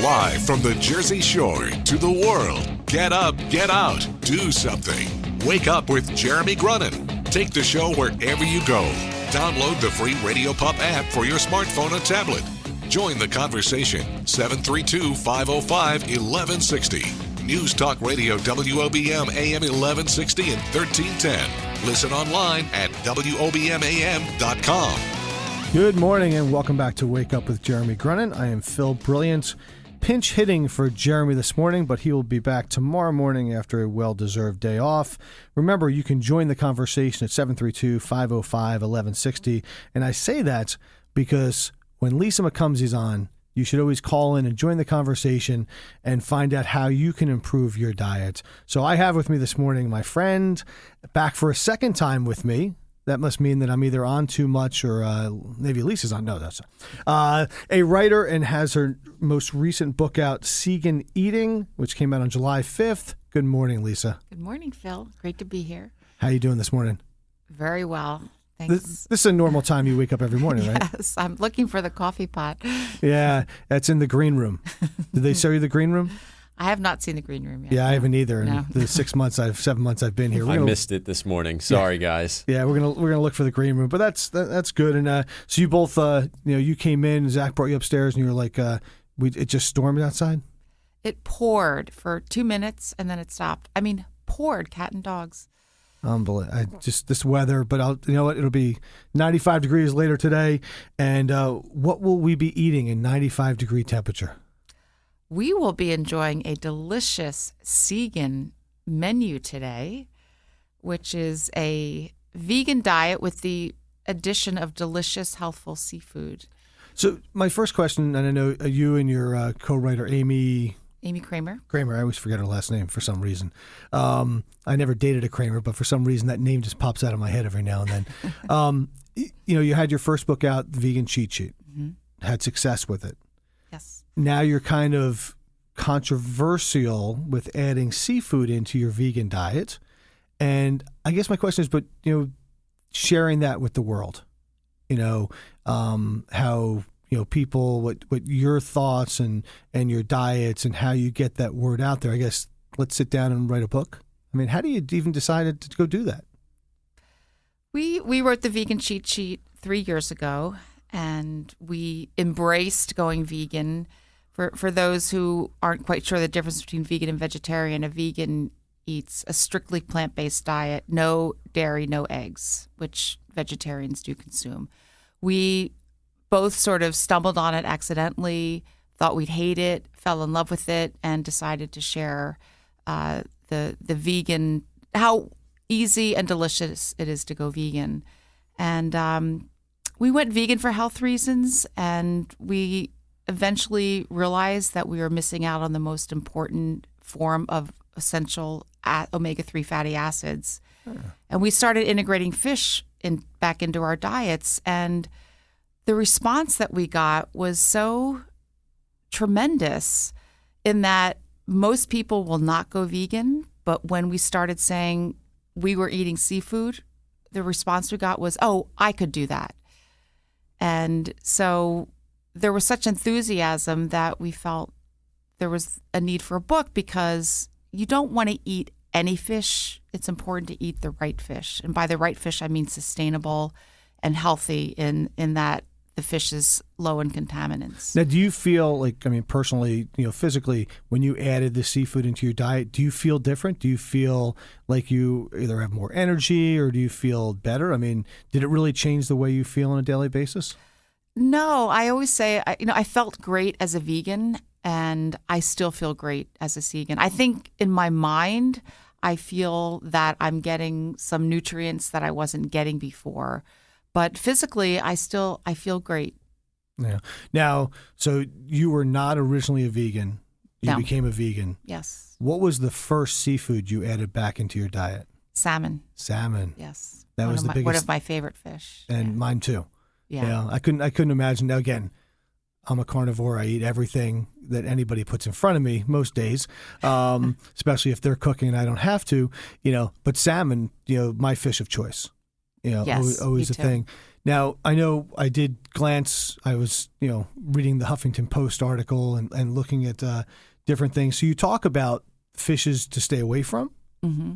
Live from the Jersey Shore to the world. Get up, get out, do something. Wake up with Jeremy Grunin. Take the show wherever you go. Download the free Radio Pup app for your smartphone or tablet. Join the conversation. 732-505-1160. News Talk Radio WOBM AM 1160 and 1310. Listen online at WOBMAM.com. Good morning and welcome back to Wake Up with Jeremy Grunin. I am Phil Brilliant. Pinch hitting for Jeremy this morning, but he will be back tomorrow morning after a well-deserved day off. Remember, you can join the conversation at 732-505-1160. And I say that because when Lisa McComsey's on, you should always call in and join the conversation and find out how you can improve your diet. So I have with me this morning my friend, back for a second time with me. That must mean that I'm either on too much or maybe Lisa's on. No, that's a writer and has her most recent book out, Seagan Eating, which came out on July 5th. Good morning, Lisa. Good morning, Phil. Great to be here. How you doing this morning? Very well. Thanks. This is a normal time you wake up every morning, right? Yes, I'm looking for the coffee pot. Yeah, that's in the green room. Did they show you the green room? I have not seen the green room yet. Yeah, I haven't either. No. In the 7 months I've been here, I missed it this morning. Sorry, guys. Yeah, we're gonna look for the green room, but that's good. And so you both, you came in. Zach brought you upstairs, and you were like, it just stormed outside. It poured for 2 minutes, and then it stopped. I mean, poured, cat and dogs. Unbelievable. Just this weather, but you know what? It'll be 95 degrees later today. And what will we be eating in 95 degree temperature? We will be enjoying a delicious Seagan menu today, which is a vegan diet with the addition of delicious, healthful seafood. So my first question, and I know you and your co-writer, Amy Kramer. I always forget her last name for some reason. I never dated a Kramer, but for some reason that name just pops out of my head every now and then. You had your first book out, The Vegan Cheat Sheet. Mm-hmm. Had success with it. Yes. Now you're kind of controversial with adding seafood into your vegan diet. And I guess my question is, but, sharing that with the world, how, people, what your thoughts and your diets and how you get that word out there. I guess let's sit down and write a book. I mean, how do you even decide to go do that? We wrote the Vegan Cheat Sheet 3 years ago, and we embraced going vegan. For those who aren't quite sure the difference between vegan and vegetarian, a vegan eats a strictly plant-based diet, no dairy, no eggs, which vegetarians do consume. We both sort of stumbled on it accidentally, thought we'd hate it, fell in love with it, and decided to share the vegan, how easy and delicious it is to go vegan. And we went vegan for health reasons, and we eventually realized that we were missing out on the most important form of essential omega-3 fatty acids. And we started integrating fish back into our diets. And the response that we got was so tremendous in that most people will not go vegan. But when we started saying we were eating seafood, the response we got was, oh, I could do that. And so there was such enthusiasm that we felt there was a need for a book, because you don't want to eat any fish. It's important to eat the right fish. And by the right fish, I mean sustainable and healthy in that the fish is low in contaminants. Now, do you feel like, personally, physically, when you added the seafood into your diet, do you feel different? Do you feel like you either have more energy or do you feel better? Did it really change the way you feel on a daily basis? No, I always say, I felt great as a vegan, and I still feel great as a Seagan. I think in my mind, I feel that I'm getting some nutrients that I wasn't getting before. But physically, I feel great. Yeah. Now, so you were not originally a vegan. You became a vegan. Yes. What was the first seafood you added back into your diet? Salmon. Salmon. Yes. That was the biggest. One of my favorite fish. And mine too. Yeah. I couldn't imagine. Now, again, I'm a carnivore. I eat everything that anybody puts in front of me most days, especially if they're cooking and I don't have to, But salmon, my fish of choice. Yes, always a thing. Now, I know I did glance, I was, reading the Huffington Post article and looking at different things. So you talk about fishes to stay away from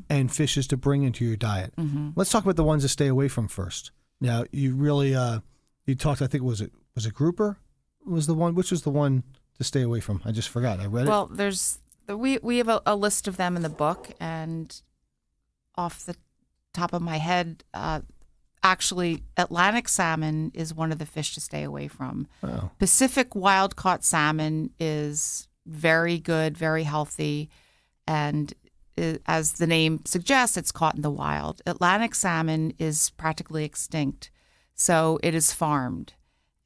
and fishes to bring into your diet. Let's talk about the ones to stay away from first. Now, you really, you talked, I think, was it grouper was the one? Which was the one to stay away from? I just forgot. I read it. Well, we have a list of them in the book, and off the top of my head, actually, Atlantic salmon is one of the fish to stay away from. Oh. Pacific wild-caught salmon is very good, very healthy, and as the name suggests, it's caught in the wild. Atlantic salmon is practically extinct, so it is farmed,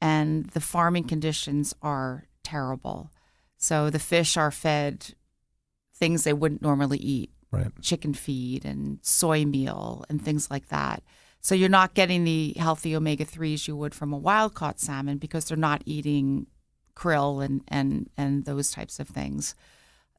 and the farming conditions are terrible. So the fish are fed things they wouldn't normally eat, right. Chicken feed and soy meal and things like that. So you're not getting the healthy omega-3s you would from a wild-caught salmon because they're not eating krill and those types of things.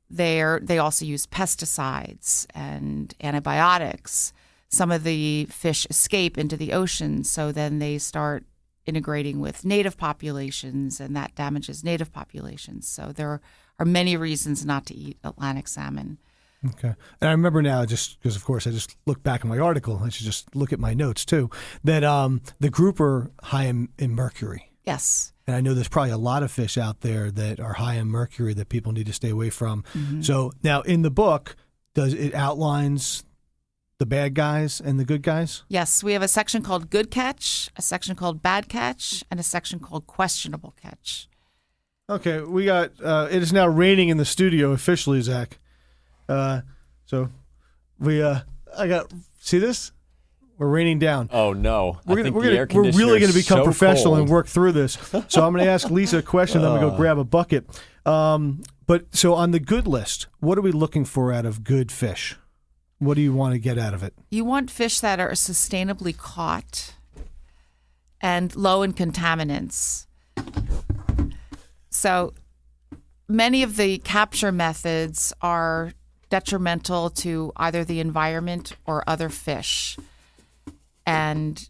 They also use pesticides and antibiotics. Some of the fish escape into the ocean, so then they start integrating with native populations, and that damages native populations. So there are many reasons not to eat Atlantic salmon. Okay. And I remember now, just because, of course, I just looked back at my article. I should just look at my notes, too, that the grouper high in mercury. Yes. And I know there's probably a lot of fish out there that are high in mercury that people need to stay away from. So now in the book, does it outlines the bad guys and the good guys? Yes. We have a section called good catch, a section called bad catch, and a section called questionable catch. Okay. We got, it is now raining in the studio officially, Zach. So I got, see this? We're raining down. Oh no! We're really going to become so professional cold. and work through this. So I'm going to ask Lisa a question, then we go grab a bucket. But so on the good list, what are we looking for out of good fish? What do you want to get out of it? You want fish that are sustainably caught and low in contaminants. So many of the capture methods are detrimental to either the environment or other fish. And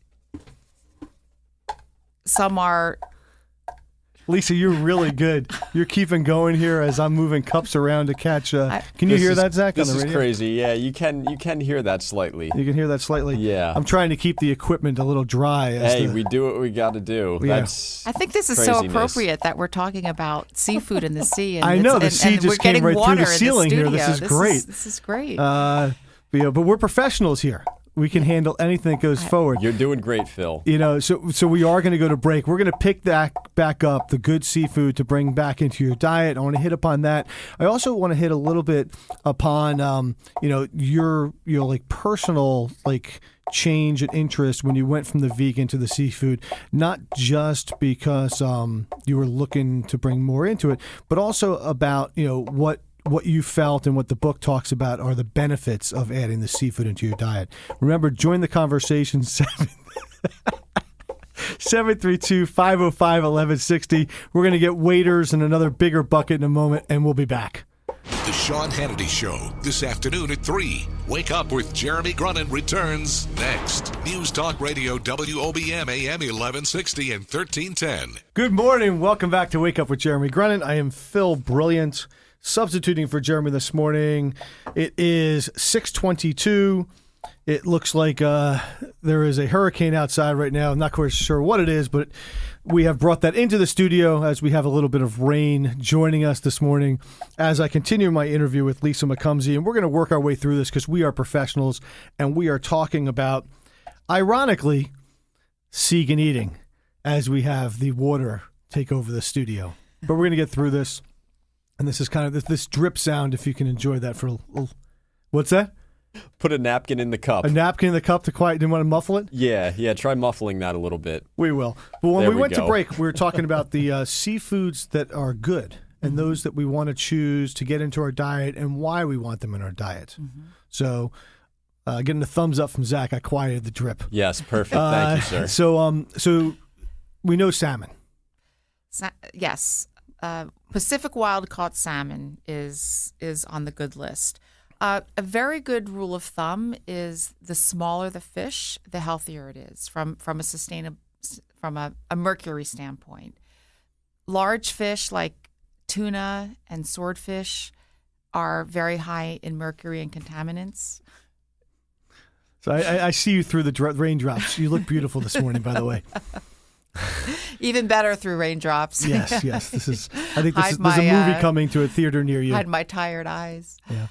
some are... Lisa, you're really good. You're keeping going here as I'm moving cups around to catch. Can you hear that, Zach? This on the is radio? crazy. Yeah, you can hear that slightly. You can hear that slightly? Yeah. I'm trying to keep the equipment a little dry. Hey, we do what we got to do. Yeah. That's I think this is so appropriate that we're talking about seafood in the sea. And I know, the sea just came right through the ceiling here. This is great. This is great. But we're professionals here. We can handle anything that goes forward. You're doing great, Phil. So we are going to go to break. We're going to pick that back up, the good seafood to bring back into your diet. I want to hit upon that. I also want to hit a little bit upon, your like personal change in interest when you went from the vegan to the seafood, not just because you were looking to bring more into it, but also about what you felt and what the book talks about are the benefits of adding the seafood into your diet. Remember, join the conversation. 732-505-1160. We're going to get waiters and another bigger bucket in a moment, and we'll be back. The Sean Hannity Show, this afternoon at 3. Wake Up with Jeremy Grunin returns next. News Talk Radio WOBM AM 1160 and 1310. Good morning. Welcome back to Wake Up with Jeremy Grunin. I am Phil Brilliant, substituting for Jeremy this morning. It is 6:22. It looks like there is a hurricane outside right now. I'm not quite sure what it is, but we have brought that into the studio as we have a little bit of rain joining us this morning as I continue my interview with Lisa McComsey. And we're going to work our way through this because we are professionals and we are talking about, ironically, Seagan eating as we have the water take over the studio. But we're going to get through this. And this is kind of this drip sound, if you can enjoy that for a little. What's that? Put a napkin in the cup. A napkin in the cup to quiet. Didn't want to muffle it? Yeah. Try muffling that a little bit. We will. But when we went go. to break, we were talking about the seafoods that are good and those that we want to choose to get into our diet and why we want them in our diet. So getting a thumbs up from Zach, I quieted the drip. Yes, perfect. Thank you, sir. So we know salmon. Yes. Pacific wild-caught salmon is on the good list. A very good rule of thumb is the smaller the fish, the healthier it is from a from a mercury standpoint. Large fish like tuna and swordfish are very high in mercury and contaminants. So I see you through the raindrops. You look beautiful this morning, by the way. Even better through raindrops. Yes. I think there's a movie coming to a theater near you. Hide my tired eyes. Yeah.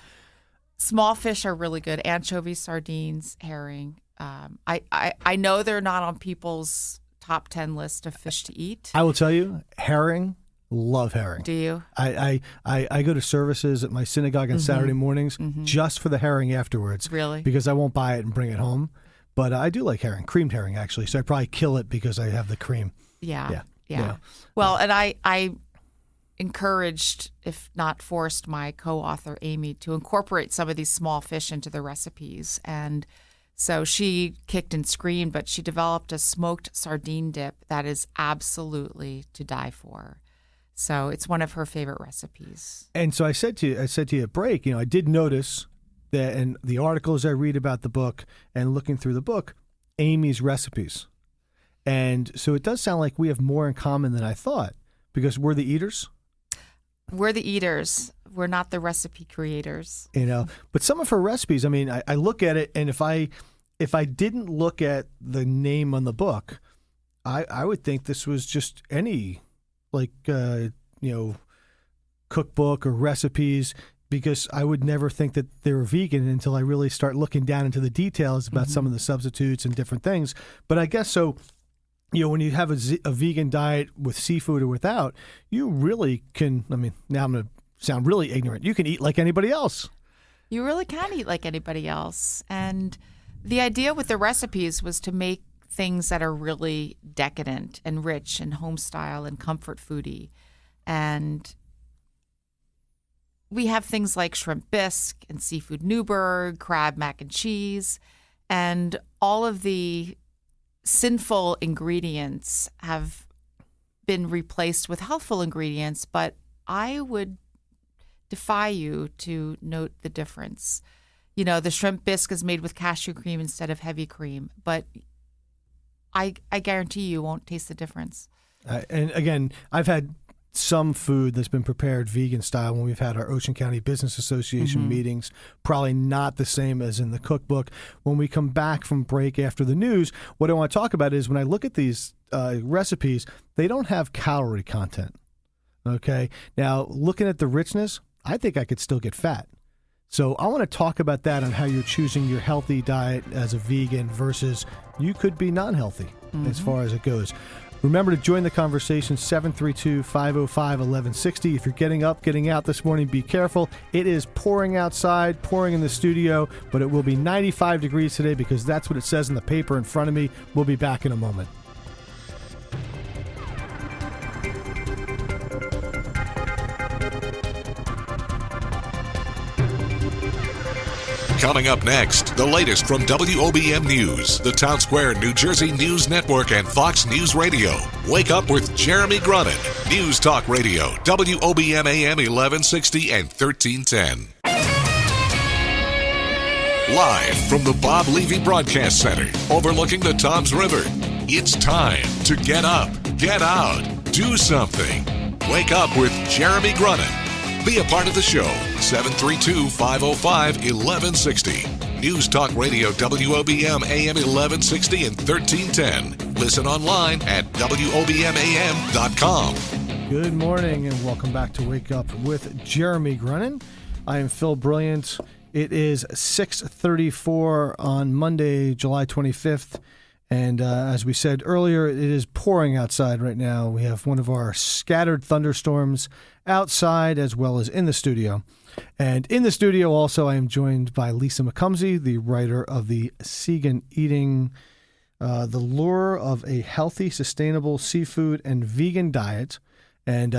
Small fish are really good. Anchovies, sardines, herring. I know they're not on people's top 10 list of fish to eat. I will tell you, herring. Love herring. Do you? I go to services at my synagogue on Saturday mornings just for the herring afterwards. Really? Because I won't buy it and bring it home. But I do like herring, creamed herring actually. So I probably kill it because I have the cream. Yeah. Yeah. Well, and I encouraged, if not forced, my co-author Amy to incorporate some of these small fish into the recipes. And so she kicked and screamed, but she developed a smoked sardine dip that is absolutely to die for. So it's one of her favorite recipes. And so I said to you at break, I did notice that in the articles I read about the book and looking through the book, Amy's recipes. And so it does sound like we have more in common than I thought, because we're the eaters. We're the eaters. We're not the recipe creators. But some of her recipes, I look at it, and if I didn't look at the name on the book, I would think this was just any cookbook or recipes, because I would never think that they were vegan until I really start looking down into the details about some of the substitutes and different things. But I guess so, when you have a vegan diet with seafood or without, you really can, now I'm going to sound really ignorant, you can eat like anybody else. You really can eat like anybody else. And the idea with the recipes was to make things that are really decadent and rich and home style and comfort foodie. And we have things like shrimp bisque and seafood Newburgh, crab mac and cheese, and all of the sinful ingredients have been replaced with healthful ingredients, but I would defy you to note the difference. The shrimp bisque is made with cashew cream instead of heavy cream, but I guarantee you won't taste the difference. And again, I've had some food that's been prepared vegan style when we've had our Ocean County Business Association meetings, probably not the same as in the cookbook. When we come back from break after the news, what I want to talk about is when I look at these recipes, they don't have calorie content. Okay. Now, looking at the richness, I think I could still get fat. So I want to talk about that on how you're choosing your healthy diet as a vegan versus you could be non-healthy as far as it goes. Remember to join the conversation, 732-505-1160. If you're getting up, getting out this morning, be careful. It is pouring outside, pouring in the studio, but it will be 95 degrees today because that's what it says in the paper in front of me. We'll be back in a moment. Coming up next, the latest from WOBM News, the Town Square, New Jersey News Network, and Fox News Radio. Wake up with Jeremy Grunin. News Talk Radio, WOBM AM 1160 and 1310. Live from the Bob Levy Broadcast Center, overlooking the Toms River. It's time to get up, get out, do something. Wake up with Jeremy Grunin. Be a part of the show, 732-505-1160. News Talk Radio, WOBM AM 1160 and 1310. Listen online at WOBMAM.com. Good morning and welcome back to Wake Up with Jeremy Grunin. I am Phil Brilliant. It is 6:34 on Monday, July 25th. And as we said earlier, it is pouring outside right now. We have one of our scattered thunderstorms outside as well as in the studio. And in the studio also, I am joined by Lisa McComsey, the writer of the Seagan Eating, The Lure of a Healthy, Sustainable Seafood and Vegan Diet. And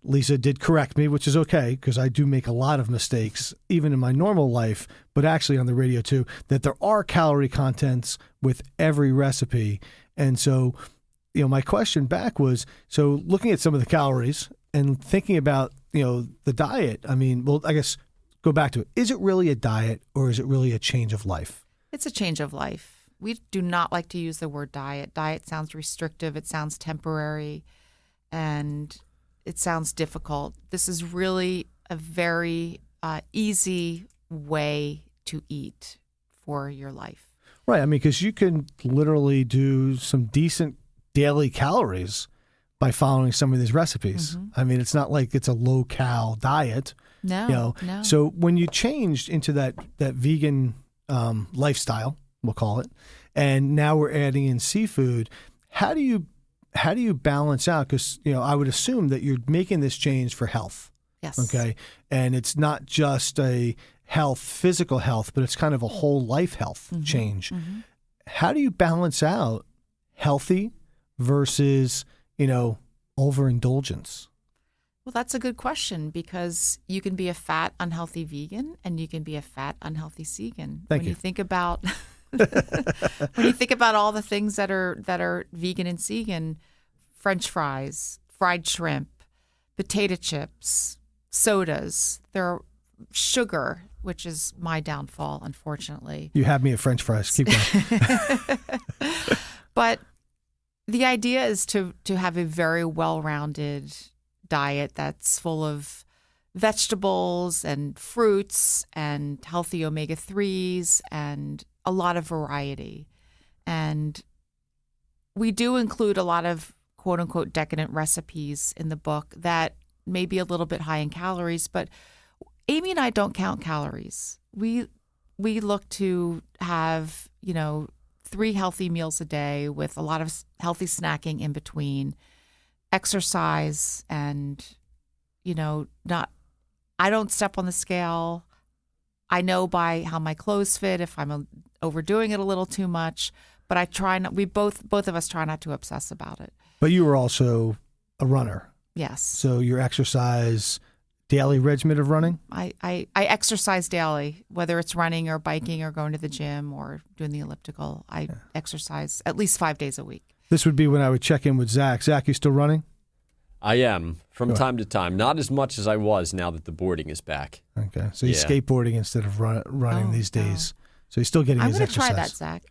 Lisa did correct me, which is okay, because I do make a lot of mistakes, even in my normal life, but actually on the radio too, that there are calorie contents with every recipe. And so, my question back was, so looking at some of the calories and thinking about, the diet, I guess go back to it. Is it really a diet or is it really a change of life? It's a change of life. we do not like to use the word diet. Diet sounds restrictive. It sounds temporary, and it sounds difficult. This is really a very easy way to eat for your life. Right. I mean, because you can literally do some decent daily calories by following some of these recipes. Mm-hmm. I mean, it's not like it's a low-cal diet. No. So when you changed into that vegan lifestyle, we'll call it, and now we're adding in seafood, how do you balance out? Because I would assume that you're making this change for health. Yes. Okay, and it's not just a physical health, but it's kind of a whole life health change. Mm-hmm. How do you balance out healthy versus overindulgence? Well, that's a good question, because you can be a fat, unhealthy vegan and you can be a fat, unhealthy Seagan. Thank when you. you think about when you think about all the things that are vegan and Seagan, French fries, fried shrimp, potato chips, sodas, there sugar, which is my downfall, unfortunately. You have me at French fries. Keep going. But the idea is to have a very well-rounded diet that's full of vegetables and fruits and healthy omega-3s and a lot of variety. And we do include a lot of quote-unquote decadent recipes in the book that may be a little bit high in calories, but Amy and I don't count calories. We look to have, 3 healthy meals a day with a lot of healthy snacking in between, exercise, and, I don't step on the scale. I know by how my clothes fit if I'm overdoing it a little too much, but I try not, both of us try not to obsess about it. But you were also a runner. Yes. So your exercise, daily regimen of running? I exercise daily, whether it's running or biking or going to the gym or doing the elliptical. I exercise at least 5 days a week. This would be when I would check in with Zach. Zach, you still running? I am, from time to time. Not as much as I was now that the boarding is back. Okay. So he's skateboarding instead of running these days. So he's still getting his exercise. I'm going to try that, Zach.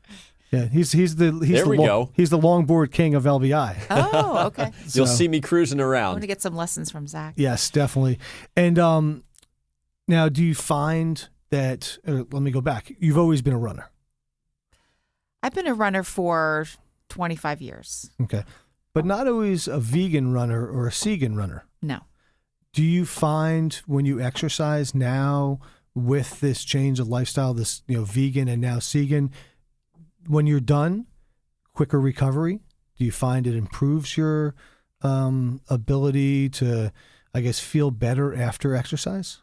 Yeah, he's the go. He's the longboard king of LBI. Oh, okay. You'll see me cruising I'm around. going to get some lessons from Zach. Yes, definitely. And now, do you find that? Let me go back. You've always been a runner. I've been a runner for 25 years. Okay, but not always a vegan runner or a Seagan runner. No. Do you find when you exercise now with this change of lifestyle, this vegan and now Seagan, when you're done, quicker recovery? Do you find it improves your ability to, I guess, feel better after exercise?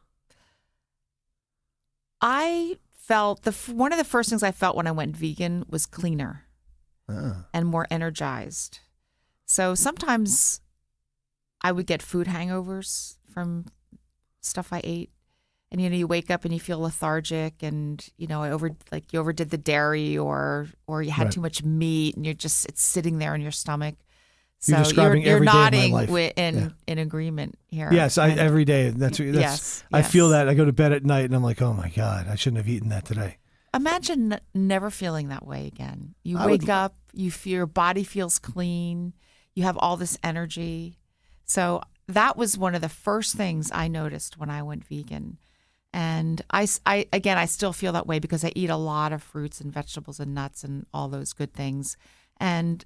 I felt one of the first things I felt when I went vegan was cleaner and more energized. So sometimes I would get food hangovers from stuff I ate. And, you wake up and you feel lethargic and, you overdid the dairy or you had too much meat and it's sitting there in your stomach. So You're describing you're every day of my nodding life. in agreement here. Yes, every day. That's yes. I feel that. I go to bed at night and I'm like, oh my God, I shouldn't have eaten that today. Imagine never feeling that way again. You wake up, you feel your body feels clean, you have all this energy. So that was one of the first things I noticed when I went vegan. And I still feel that way because I eat a lot of fruits and vegetables and nuts and all those good things. And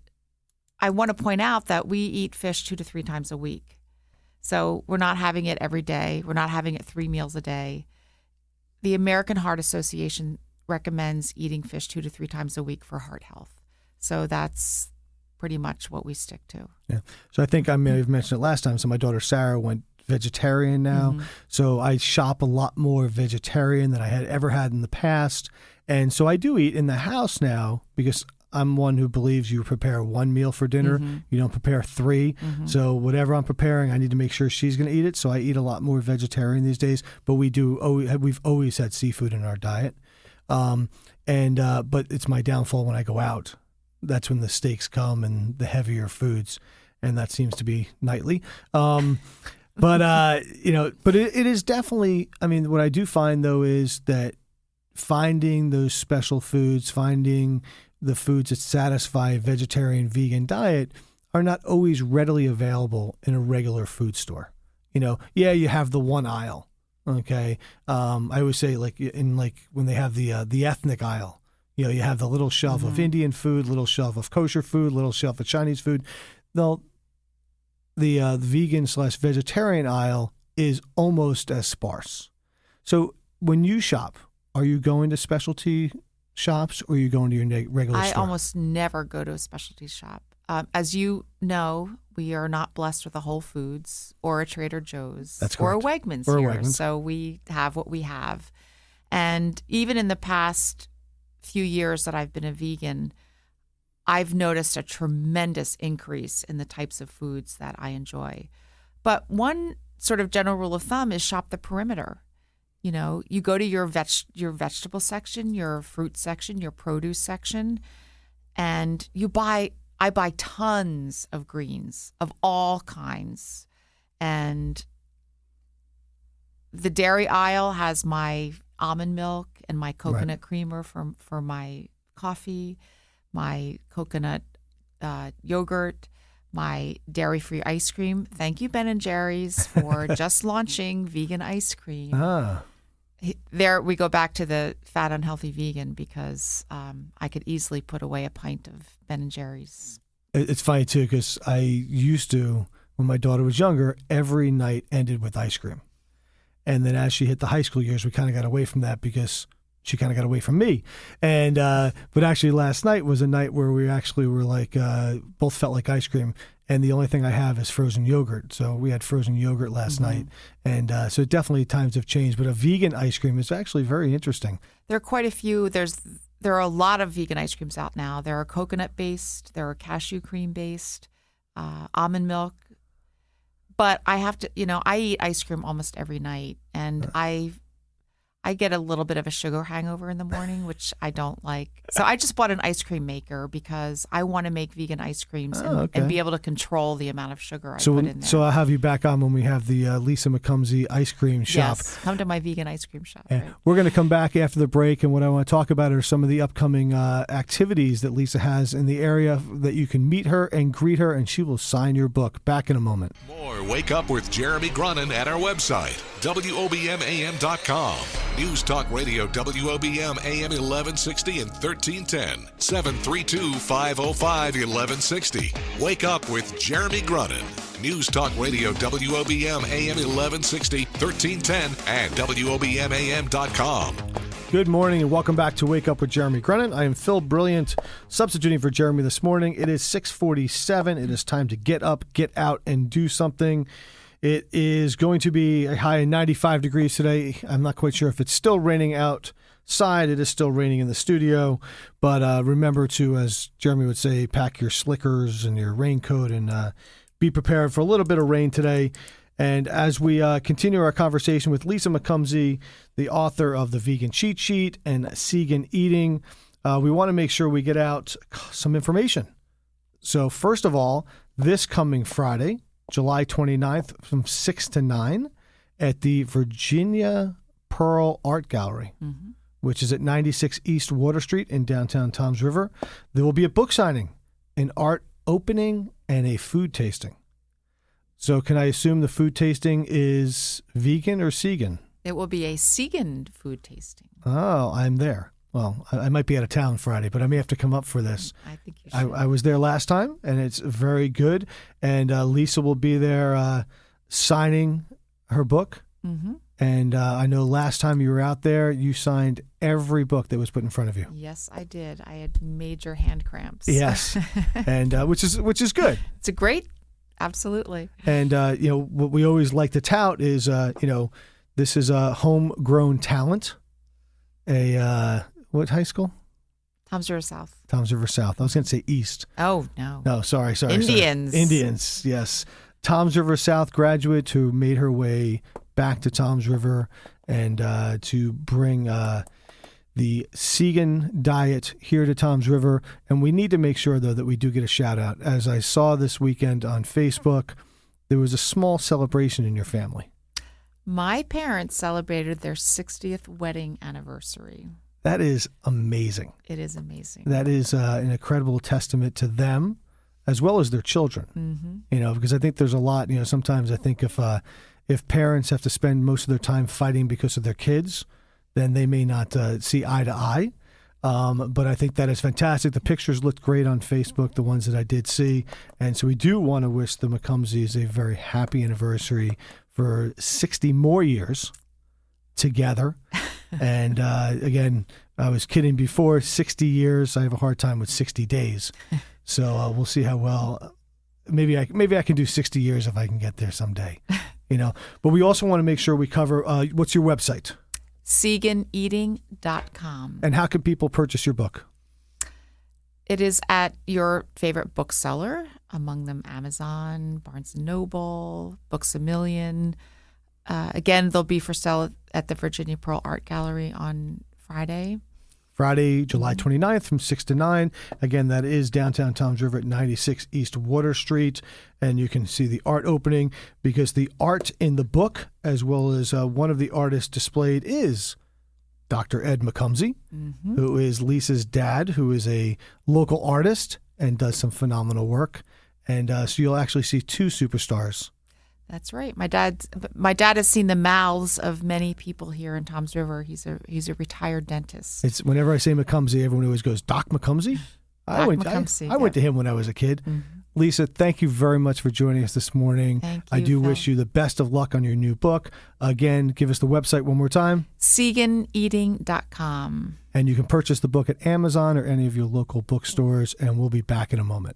I want to point out that we eat fish 2 to 3 times a week. So we're not having it every day. We're not having it 3 meals a day. The American Heart Association recommends eating fish 2 to 3 times a week for heart health. So that's pretty much what we stick to. Yeah. So I think I may have mentioned it last time. So my daughter Sarah went vegetarian now. Mm-hmm. So I shop a lot more vegetarian than I had ever had in the past. And so I do eat in the house now because I'm one who believes you prepare 1 meal for dinner. Mm-hmm. You don't prepare 3. Mm-hmm. So whatever I'm preparing, I need to make sure she's going to eat it. So I eat a lot more vegetarian these days. But we've always had seafood in our diet. But it's my downfall when I go out. That's when the steaks come and the heavier foods. And that seems to be nightly. But it is definitely, I mean, what I do find though is that finding those special foods, finding the foods that satisfy a vegetarian vegan diet are not always readily available in a regular food store. You have the one aisle. Okay. I always say when they have the ethnic aisle, you have the little shelf of Indian food, little shelf of kosher food, little shelf of Chinese food. The vegan/vegetarian aisle is almost as sparse. So when you shop, are you going to specialty shops or are you going to your regular store? I almost never go to a specialty shop. As you know, we are not blessed with a Whole Foods or a Trader Joe's or a Wegmans here. So we have what we have. And even in the past few years that I've been a vegan, I've noticed a tremendous increase in the types of foods that I enjoy. But one sort of general rule of thumb is shop the perimeter. You go to your vegetable section, your fruit section, your produce section, and I buy tons of greens of all kinds. And the dairy aisle has my almond milk and my coconut creamer for my coffee, my coconut yogurt, my dairy-free ice cream. Thank you, Ben & Jerry's, for just launching vegan ice cream. There we go back to the fat, unhealthy vegan because I could easily put away a pint of Ben & Jerry's. It's funny, too, because I used to, when my daughter was younger, every night ended with ice cream. And then as she hit the high school years, we kind of got away from that because she kind of got away from me. And but actually last night was a night where we actually were both felt like ice cream. And the only thing I have is frozen yogurt. So we had frozen yogurt last night. And so definitely times have changed. But a vegan ice cream is actually very interesting. There are quite a few. There are a lot of vegan ice creams out now. There are coconut-based. There are cashew cream-based, almond milk. But I have to, I eat ice cream almost every night. And I get a little bit of a sugar hangover in the morning, which I don't like. So I just bought an ice cream maker because I want to make vegan ice creams and be able to control the amount of sugar I put in there. So I'll have you back on when we have the Lisa McComsey ice cream shop. Yes, come to my vegan ice cream shop. Right? We're going to come back after the break, and what I want to talk about are some of the upcoming activities that Lisa has in the area that you can meet her and greet her, and she will sign your book. Back in a moment. More Wake Up with Jeremy Grunin at our website, WOBMAM.com. News Talk Radio, WOBM AM 1160 and 1310, 732-505-1160. Wake Up with Jeremy Grunin. News Talk Radio, WOBM AM 1160, 1310, and WOBMAM.com. Good morning and welcome back to Wake Up with Jeremy Grunin. I am Phil Brilliant, substituting for Jeremy this morning. It is 6:47. It is time to get up, get out, and do something. It is going to be a high of 95 degrees today. I'm not quite sure if it's still raining outside. It is still raining in the studio. But remember to, as Jeremy would say, pack your slickers and your raincoat and be prepared for a little bit of rain today. And as we continue our conversation with Lisa McComsey, the author of The Vegan Cheat Sheet and Seagan Eating, we want to make sure we get out some information. So first of all, this coming Friday, July 29th from 6 to 9 at the Virginia Pearl Art Gallery, which is at 96 East Water Street in downtown Toms River. There will be a book signing, an art opening, and a food tasting. So can I assume the food tasting is vegan or Seagan? It will be a Seagan food tasting. Oh, I'm there. Well, I might be out of town Friday, but I may have to come up for this. I think you should. I was there last time, and it's very good. And Lisa will be there signing her book. And I know last time you were out there, you signed every book that was put in front of you. Yes, I did. I had major hand cramps. Yes, and which is good. It's a great, absolutely. And what we always like to tout is this is a homegrown talent. What high school? Toms River South. Toms River South. I was going to say East. Oh, no. No, sorry. Indians. Sorry. Indians, yes. Toms River South graduate who made her way back to Toms River and to bring the Seagan diet here to Toms River. And we need to make sure, though, that we do get a shout out. As I saw this weekend on Facebook, there was a small celebration in your family. My parents celebrated their 60th wedding anniversary. That is amazing. It is amazing. That is an incredible testament to them as well as their children. Because I think there's a lot, sometimes I think if parents have to spend most of their time fighting because of their kids, then they may not see eye to eye. But I think that is fantastic. The pictures looked great on Facebook, the ones that I did see. And so we do want to wish the McComseys a very happy anniversary for 60 more years together. And again, I was kidding before, 60 years. I have a hard time with 60 days. So we'll see how well. Maybe I can do 60 years if I can get there someday. But we also want to make sure we cover, what's your website? SeaganEating.com. And how can people purchase your book? It is at your favorite bookseller, among them Amazon, Barnes & Noble, Books A Million. Again, they'll be for sale at the Virginia Pearl Art Gallery on Friday, July 29th from 6 to 9. Again, that is downtown Toms River at 96 East Water Street. And you can see the art opening because the art in the book, as well as one of the artists displayed, is Dr. Ed McComsey, who is Lisa's dad, who is a local artist and does some phenomenal work. And so you'll actually see two superstars. That's right. My dad has seen the mouths of many people here in Toms River. He's a retired dentist. It's whenever I say McComsey, everyone always goes, Doc McComsey? I went to him when I was a kid. Lisa, thank you very much for joining us this morning. Thank you, I do Phil. wish you the best of luck on your new book. Again, give us the website one more time. SeaganEating.com. And you can purchase the book at Amazon or any of your local bookstores, and we'll be back in a moment.